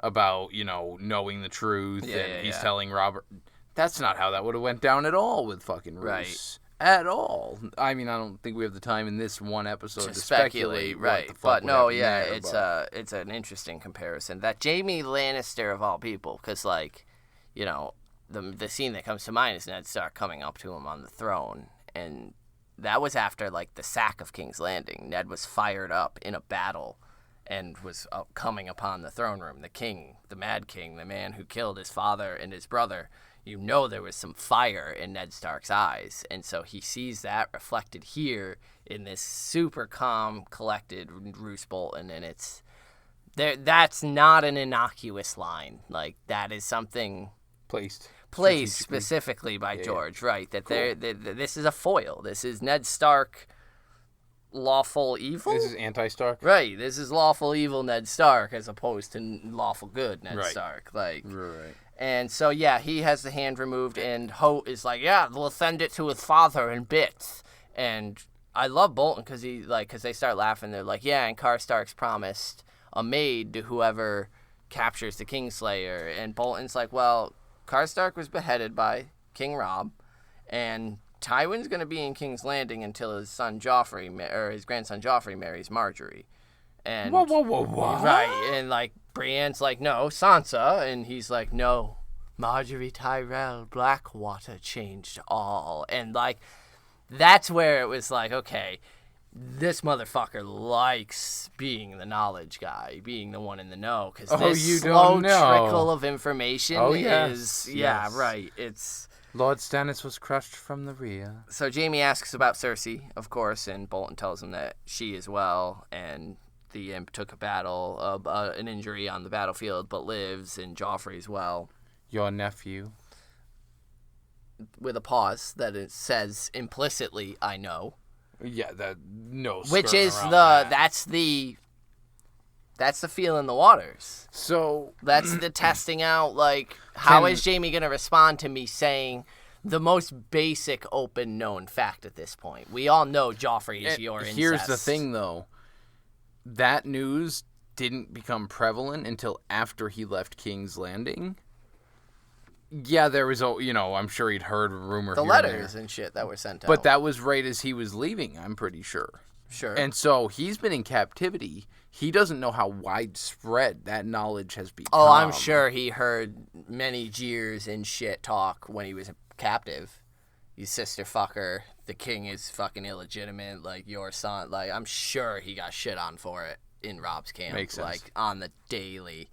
about, knowing the truth, and he's yeah. telling Robert. That's not how that would have went down at all with fucking Roose. Right. At all. I mean, I don't think we have the time in this one episode to speculate right? what the fuck But would no, happen yeah, there, it's an interesting comparison. That Jaime Lannister of all people, because the scene that comes to mind is Ned Stark coming up to him on the throne, and that was after the sack of King's Landing. Ned was fired up in a battle, and was coming upon the throne room. The king, the Mad King, the man who killed his father and his brother. There was some fire in Ned Stark's eyes. And so he sees that reflected here in this super calm, collected Roose Bolton. And that's not an innocuous line. That is something placed specifically by George, right? That cool. This is a foil. This is Ned Stark lawful evil? This is anti-Stark? Right. This is lawful evil Ned Stark as opposed to lawful good Ned Stark. Right. And so, yeah, he has the hand removed, and Hoat is like, yeah, we'll send it to his father in bits. And I love Bolton because they start laughing. They're like, yeah, and Karstark's promised a maid to whoever captures the Kingslayer. And Bolton's like, well, Karstark was beheaded by King Robb, and Tywin's going to be in King's Landing until his son Joffrey, or his grandson Joffrey marries Marjorie. And whoa. Right, and Brienne's like, no, Sansa, and he's like, no, Marjorie Tyrell Blackwater changed all. And that's where it was like, okay, this motherfucker likes being the knowledge guy, being the one in the know, because this slow trickle of information is, right, it's... Lord Stannis was crushed from the rear. So Jaime asks about Cersei, of course, and Bolton tells him that she is well, and the imp took an injury on the battlefield, but lives, and Joffrey's well. Your nephew. With a pause that it says implicitly, I know. Yeah, that no. Which is that's the feel in the waters. So that's the testing out. How is Jaime gonna respond to me saying the most basic open known fact at this point? We all know Joffrey is your incest. Here's the thing, though. That news didn't become prevalent until after he left King's Landing. Yeah, there was, I'm sure he'd heard a rumor. The letters and shit that were sent out. But that was right as he was leaving, I'm pretty sure. Sure. And so he's been in captivity. He doesn't know how widespread that knowledge has become. Oh, I'm sure he heard many jeers and shit talk when he was captive. You sister fucker, the king is fucking illegitimate, your son. I'm sure he got shit on for it in Robb's camp. Makes sense. On the daily.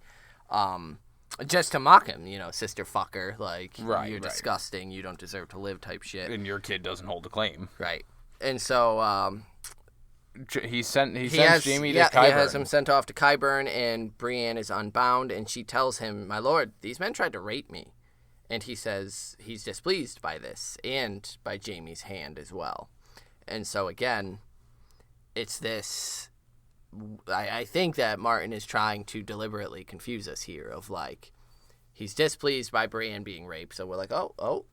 Just to mock him, sister fucker, you're disgusting, you don't deserve to live type shit. And your kid doesn't hold a claim. Right. And so, he sends Jaime to Qyburn. He has him sent off to Qyburn, and Brienne is unbound, and she tells him, my lord, these men tried to rape me. And he says he's displeased by this, and by Jaime's hand as well. And so, again, it's this... I think that Martin is trying to deliberately confuse us here of, he's displeased by Brienne being raped, so we're like, oh,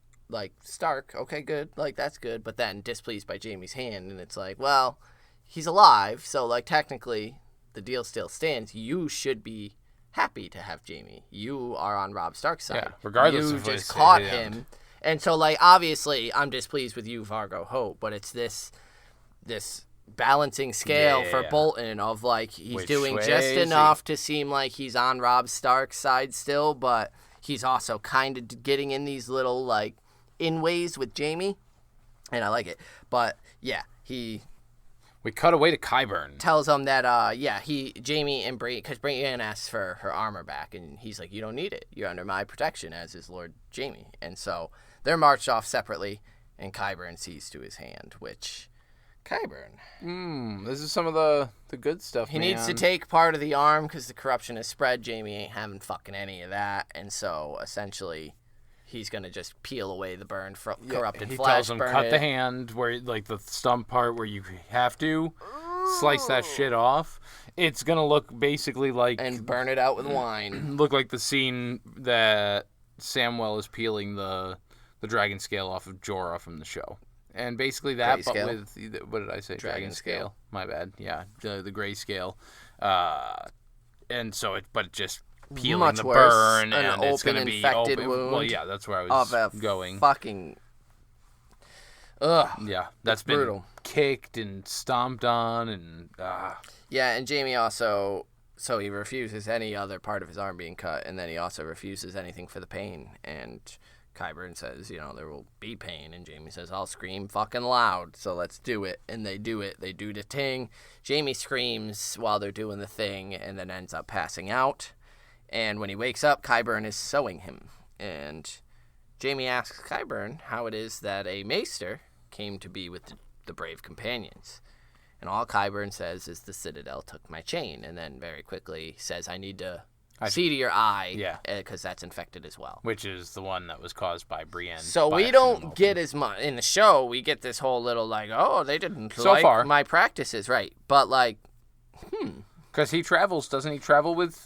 Stark, okay, good, that's good, but then displeased by Jaime's hand, and it's well, he's alive, so, technically, the deal still stands. You should be happy to have Jaime. You are on Robb Stark's side. Yeah, regardless you of just caught him. And so, obviously, I'm displeased with you, Vargo Hope, but it's this balancing scale for Bolton of, he's doing just enough to seem like he's on Robb Stark's side still, but he's also kind of getting in these little, in ways with Jaime, and I like it. But, yeah, we cut away to Qyburn. Tells him that, Jaime and Brienne, because Brienne asks for her armor back, and he's like, you don't need it. You're under my protection, as is Lord Jaime. And so they're marched off separately, and Qyburn sees to his hand, which... Qyburn. This is some of the good stuff, He needs to take part of the arm, because the corruption has spread. Jaime ain't having fucking any of that, and so, essentially... He's going to just peel away the burned, corrupted flesh. He tells him, cut the hand, where the stump part where you have to slice that shit off. It's going to look basically like... And burn it out with wine. Look like the scene that Samwell is peeling the dragon scale off of Jorah from the show. And basically that, but with... What did I say? Dragon scale. My bad. Yeah, the gray scale. And so but it just... peeling much the worse. burn, An and it's going to open be infected open. wound. Well, yeah, that's where I was of a going. Fucking. Ugh. Yeah, that's been brutal. Kicked and stomped on, and Yeah, and Jaime also. So he refuses any other part of his arm being cut, and then he also refuses anything for the pain. And Qyburn says, there will be pain. And Jaime says, I'll scream fucking loud, so let's do it. And they do it. They do the thing. Jaime screams while they're doing the thing, and then ends up passing out. And when he wakes up, Qyburn is sewing him. And Jaime asks Qyburn how it is that a maester came to be with the brave companions. And all Qyburn says is the Citadel took my chain, and then very quickly says, I need to see to your eye, because that's infected as well. which is the one that was caused by Brienne. So we don't get as much in the show. We get this whole little they didn't so like far. my practices, right? But because he travels, doesn't he travel with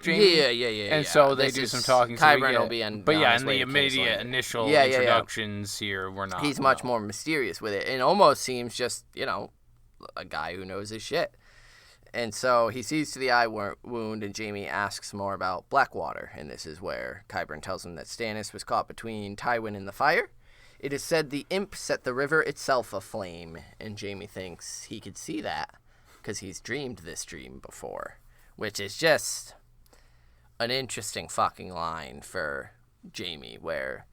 Jaime? Yeah. And so they do some talking. Qyburn will be on. But on in his way the to immediate Kingsland. initial introductions here, we're not. He's much more mysterious with it, and almost seems just a guy who knows his shit. And so he sees to the eye wound, and Jaime asks more about Blackwater. And this is where Qyburn tells him that Stannis was caught between Tywin and the fire. It is said the imp set the river itself aflame, and Jaime thinks he could see that because he's dreamed this dream before, which is just an interesting fucking line for Jaime, where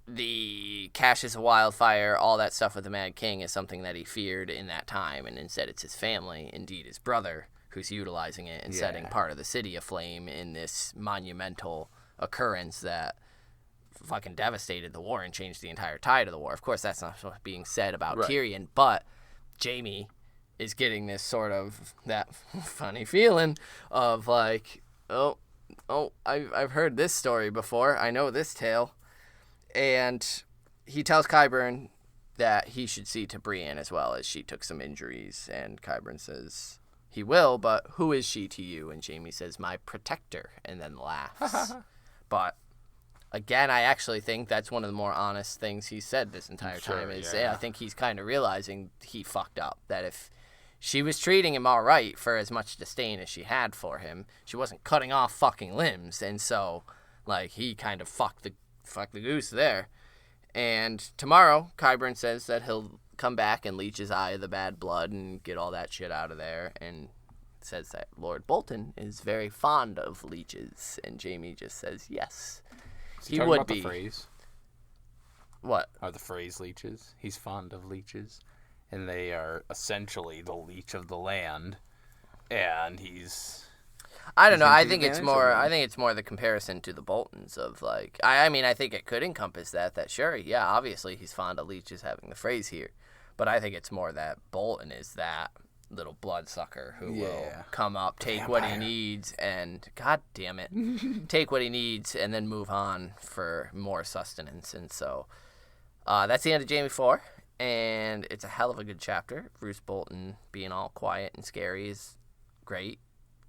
the caches of wildfire, all that stuff with the Mad King is something that he feared in that time, and instead it's his family, indeed his brother, who's utilizing it and setting part of the city aflame in this monumental occurrence that fucking devastated the war and changed the entire tide of the war. Of course, that's not what's being said about Tyrion, but Jaime is getting this sort of that funny feeling of like, oh, I've heard this story before. I know this tale. And he tells Qyburn that he should see to Brienne as well, as she took some injuries. And Qyburn says he will, but who is she to you? And Jaime says, my protector, and then laughs. But again, I actually think that's one of the more honest things he said this entire time. I think he's kind of realizing he fucked up. That if she was treating him all right for as much disdain as she had for him, she wasn't cutting off fucking limbs. And so, he kind of fucked the goose there. And tomorrow, Qyburn says that he'll come back and leech his eye of the bad blood and get all that shit out of there, and says that Lord Bolton is very fond of leeches, and Jaime just says yes. He would be. The Freys? What? Are the Freys leeches? He's fond of leeches, and they are essentially the leech of the land, and he's... I don't know. I think it's more the comparison to the Boltons of I think it could encompass that sure, yeah, obviously he's fond of leeches having the phrase here, but I think it's more that Bolton is that little bloodsucker who will come up, take what he needs, and god damn it, take what he needs and then move on for more sustenance. And so that's the end of Jaime 4, and it's a hell of a good chapter. Roose Bolton being all quiet and scary is great.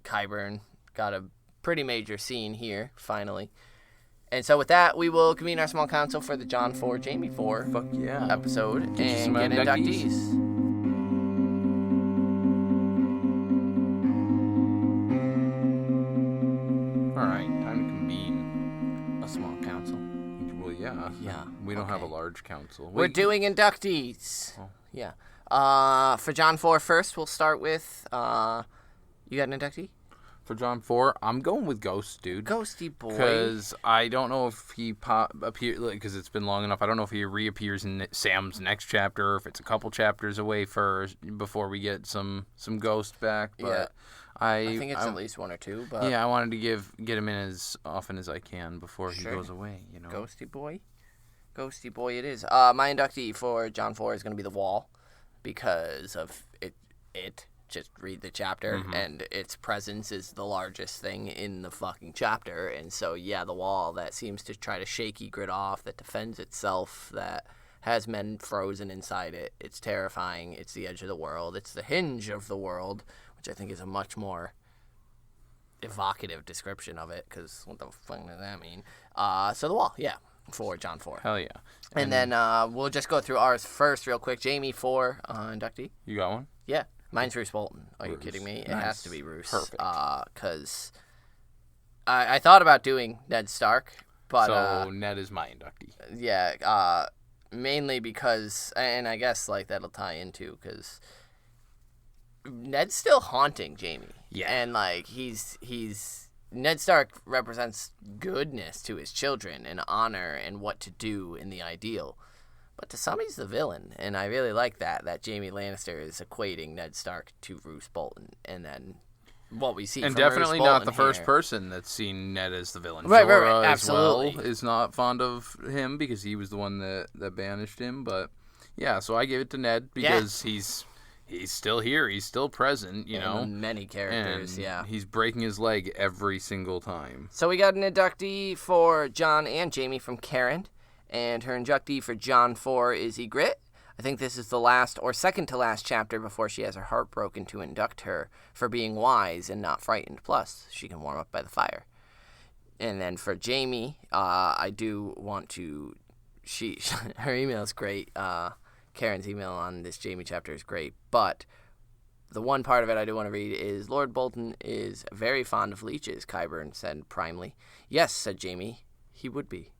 Qyburn got a pretty major scene here, finally. And so with that, we will convene our small council for the Jon 4, Jaime 4 episode and get inductees. All right, time to convene a small council. Well, yeah. Yeah. We don't have a large council. We're doing inductees. Oh. Yeah. For Jon 4 first, we'll start with... you got an inductee? For Jon 4, I'm going with Ghost, dude. Ghosty boy. Because I don't know if he appears, because it's been long enough. I don't know if he reappears in Sam's next chapter, or if it's a couple chapters away before we get some Ghost back. But I think it's at least one or two. But yeah, I wanted to get him in as often as I can before he goes away. Ghosty boy, it is. My inductee for Jon 4 is going to be the Wall, because of it. Just read the chapter, and its presence is the largest thing in the fucking chapter. And so, yeah, the Wall that seems to try to shaky grit off, that defends itself, that has men frozen inside it. It's terrifying. It's the edge of the world. It's the hinge of the world, which I think is a much more evocative description of it, because what the fuck does that mean? So the Wall, yeah, for Jon 4. Hell yeah. And then we'll just go through ours first real quick. Jaime 4, inductee. You got one? Yeah. Mine's Roose Bolton. Are you kidding me? It has to be Roose. Perfect. Because I thought about doing Ned Stark, but so Ned is my inductee. Yeah, mainly because, and I guess like that'll tie into because Ned's still haunting Jaime. Yeah, and like he's Ned Stark represents goodness to his children and honor and what to do in the ideal. But to some, he's the villain, and I really like that Jaime Lannister is equating Ned Stark to Roose Bolton, and then what we see and from definitely Roose not Bolton the first here. person that's seen Ned as the villain. Right, Jorah absolutely. as well is not fond of him because he was the one that banished him. But yeah, so I gave it to Ned because he's still here, he's still present, you know. Many characters, and he's breaking his leg every single time. So we got an inductee for Jon and Jaime from Karen, and her inductee for Jon 4 is Ygritte. I think this is the last or second to last chapter before she has her heart broken to induct her for being wise and not frightened. Plus, she can warm up by the fire. And then for Jaime, I do want to... her email is great. Karen's email on this Jaime chapter is great, but the one part of it I do want to read is Lord Bolton is very fond of leeches, Qyburn said primely. Yes, said Jaime, he would be.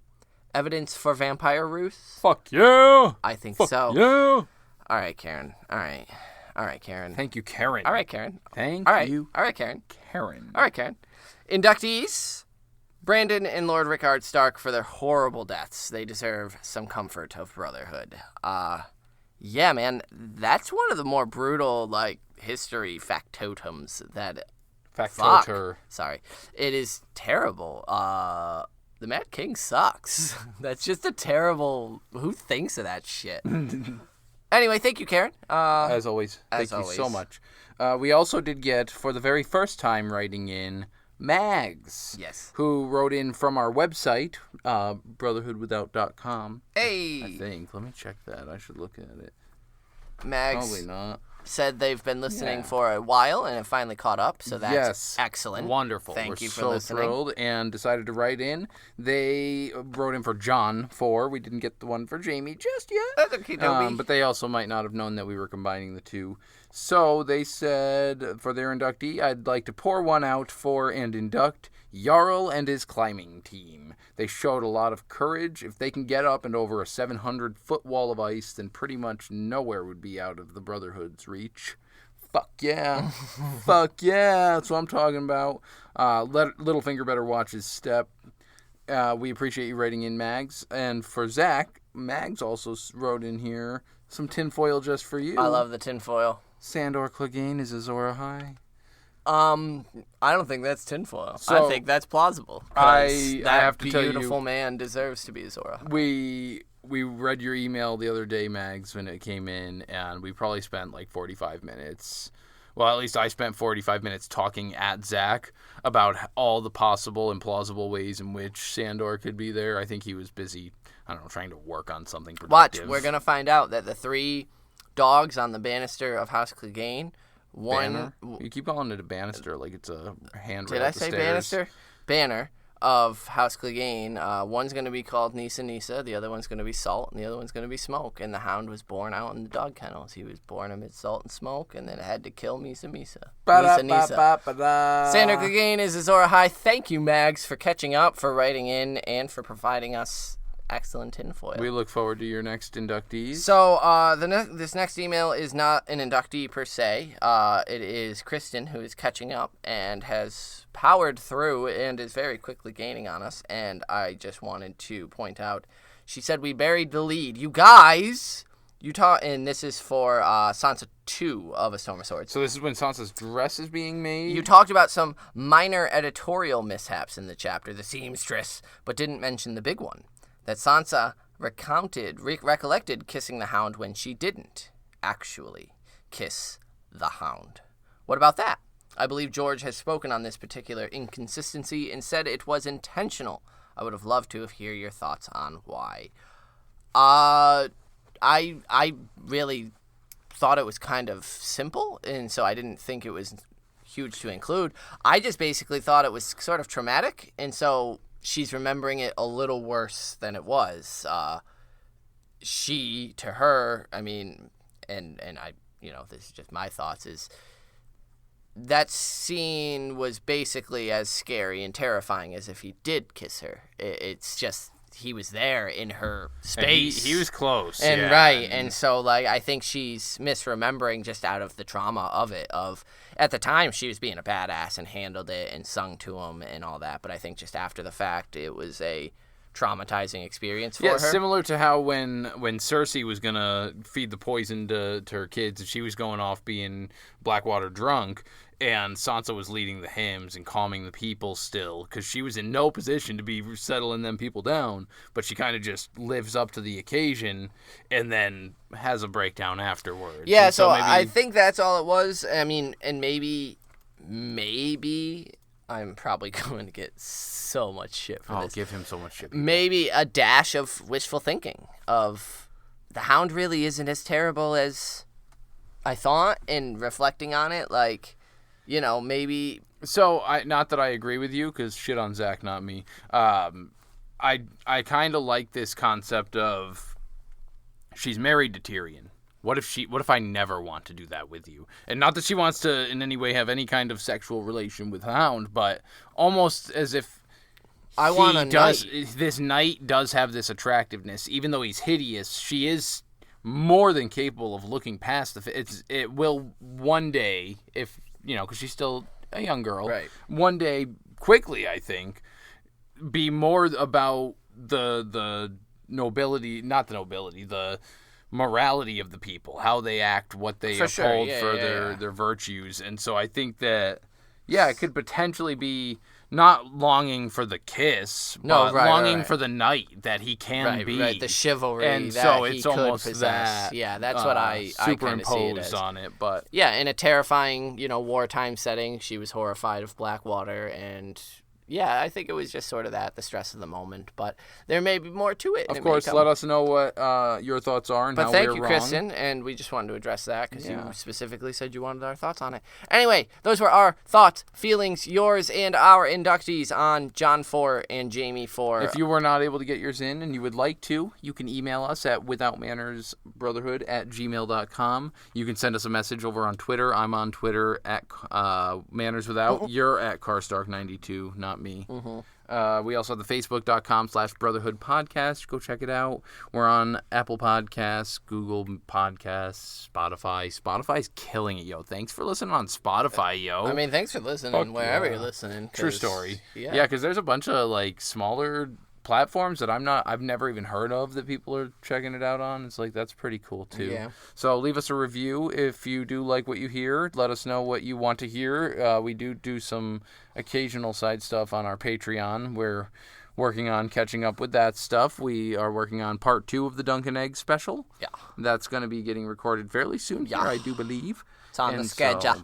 Evidence for vampire Ruth? Fuck you! I think Fuck so. you! All right, Karen. All right, Karen. Thank you, Karen. All right, Karen. Thank you. All right, Karen. Karen. All right, Karen. Inductees. Brandon and Lord Rickard Stark for their horrible deaths. They deserve some comfort of brotherhood. Yeah, man, that's one of the more brutal, like, history factotums that... Factoter. Sorry. It is terrible. The Mad King sucks. That's just a terrible... Who thinks of that shit? Anyway, thank you, Karen. As always. Thank you so much. We also did get, for the very first time writing in, Mags. Yes. Who wrote in from our website, brotherhoodwithout.com. Hey! I think. Let me check that. I should look at it. Mags Probably not. said they've been listening for a while and have finally caught up, so that's excellent. Wonderful. Thank We're you for so listening. thrilled and decided to write in. They wrote in for Jon 4. We didn't get the one for Jaime just yet. That's okay, Toby. But they also might not have known that we were combining the two. So they said for their inductee, I'd like to pour one out for and induct Jarl and his climbing team. They showed a lot of courage. If they can get up and over a 700-foot wall of ice, then pretty much nowhere would be out of the Brotherhood's reach. Fuck yeah. Fuck yeah. That's what I'm talking about. Littlefinger better watch his step. We appreciate you writing in, Mags. And for Zach, Mags also wrote in here some tinfoil just for you. I love the tinfoil. Sandor Clegane is Azor Ahai. I don't think that's tinfoil. So, I think that's plausible. I have to tell you, beautiful man deserves to be Azor Ahai. We read your email the other day, Mags, when it came in, and we probably spent like 45 minutes. Well, at least I spent 45 minutes talking at Zach about all the possible and plausible ways in which Sandor could be there. I think he was busy, I don't know, trying to work on something productive. Watch, we're going to find out that the 3 dogs on the banister of House Clegane, Banner? You keep calling it a banister like it's a handrail. Did I at the say stairs. banister? Banner of House Clegane. One's going to be called Nisa, the other one's going to be Salt, and the other one's going to be Smoke. And the Hound was born out in the dog kennels. He was born amid salt and smoke, and then had to kill Nisa. Nisa. Sandor Clegane is Azor Ahai. Thank you, Mags, for catching up, for writing in, and for providing us excellent tinfoil. We look forward to your next inductees. So this next email is not an inductee per se. It is Kristen, who is catching up and has powered through and is very quickly gaining on us. And I just wanted to point out, she said we buried the lead. You guys, and this is for Sansa 2 of A Storm of Swords. So this is when Sansa's dress is being made? You talked about some minor editorial mishaps in the chapter, the seamstress, but didn't mention the big one. That Sansa recollected kissing the Hound when she didn't actually kiss the Hound. What about that? I believe George has spoken on this particular inconsistency and said it was intentional. I would have loved to hear your thoughts on why. I really thought it was kind of simple, and so I didn't think it was huge to include. I just basically thought it was sort of traumatic, and so she's remembering it a little worse than it was. She, to her, I mean, and I, this is just my thoughts, is that scene was basically as scary and terrifying as if he did kiss her. It's just he was there in her space. He was close. And yeah. right. And so, like, I think she's misremembering just out of the trauma of it. At the time, she was being a badass and handled it and sung to him and all that. But I think just after the fact, it was a traumatizing experience for her. Yeah, similar to how when Cersei was going to feed the poison to her kids and she was going off being Blackwater drunk, and Sansa was leading the hymns and calming the people still, because she was in no position to be settling them people down, but she kind of just lives up to the occasion and then has a breakdown afterwards. Yeah, and so maybe... I think that's all it was. I mean, and maybe I'm probably going to get so much shit for this. I'll give him so much shit. Maybe a dash of wishful thinking of the Hound really isn't as terrible as I thought, and reflecting on it, like, you know, maybe... So, not that I agree with you, because shit on Zach, not me. I kind of like this concept of she's married to Tyrion. What if I never want to do that with you? And not that she wants to in any way have any kind of sexual relation with Hound, but almost as if this knight does have this attractiveness. Even though he's hideous, she is more than capable of looking past it will one day, if you know, because she's still a young girl, right? One day, quickly, I think, be more about the nobility, not the nobility, the morality of the people, how they act, what they uphold for their virtues. And so I think that, it could potentially be not longing for the kiss, but longing for the knight that he can be. Right, the chivalry and that so he it's could almost possess. that. Yeah, that's what I superimpose on it. But yeah, in a terrifying, wartime setting, she was horrified of Blackwater, and yeah, I think it was just sort of the stress of the moment. But there may be more to it. Of course, let us know what your thoughts are and how we're wrong. But thank you, Kristen, and we just wanted to address that because you specifically said you wanted our thoughts on it. Anyway, those were our thoughts, feelings, yours, and our inductees on Jon 4 and Jaime 4. If you were not able to get yours in and you would like to, you can email us at withoutmannersbrotherhood@gmail.com. You can send us a message over on Twitter. I'm on Twitter at mannerswithout. You're at Carstark92, not me. Mm-hmm. We also have the Facebook.com/Brotherhood Podcast. Go check it out. We're on Apple Podcasts, Google Podcasts, Spotify. Spotify's killing it, yo. Thanks for listening on Spotify, yo. I mean, thanks for listening wherever you're listening. True story. Yeah, because there's a bunch of smaller platforms that I've never even heard of that people are checking it out on. It's that's pretty cool too. Yeah. So leave us a review if you do like what you hear. Let us know what you want to hear. We do some occasional side stuff on our Patreon. We're working on catching up with that stuff. We are working on part 2 of the Dunkin' Egg special. Yeah. That's going to be getting recorded fairly soon here, I do believe. It's on the schedule.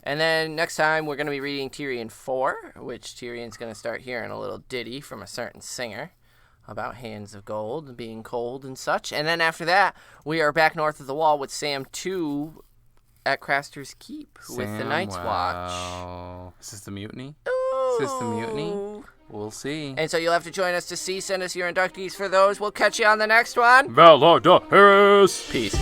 And then next time, we're going to be reading Tyrion 4, which Tyrion's going to start hearing a little ditty from a certain singer about hands of gold and being cold and such. And then after that, we are back north of the wall with Sam 2 at Craster's Keep with the Night's Watch. Is this the mutiny? Ooh. Is this the mutiny? We'll see. And so you'll have to join us to see. Send us your inductees for those. We'll catch you on the next one. Valada Harris. Peace.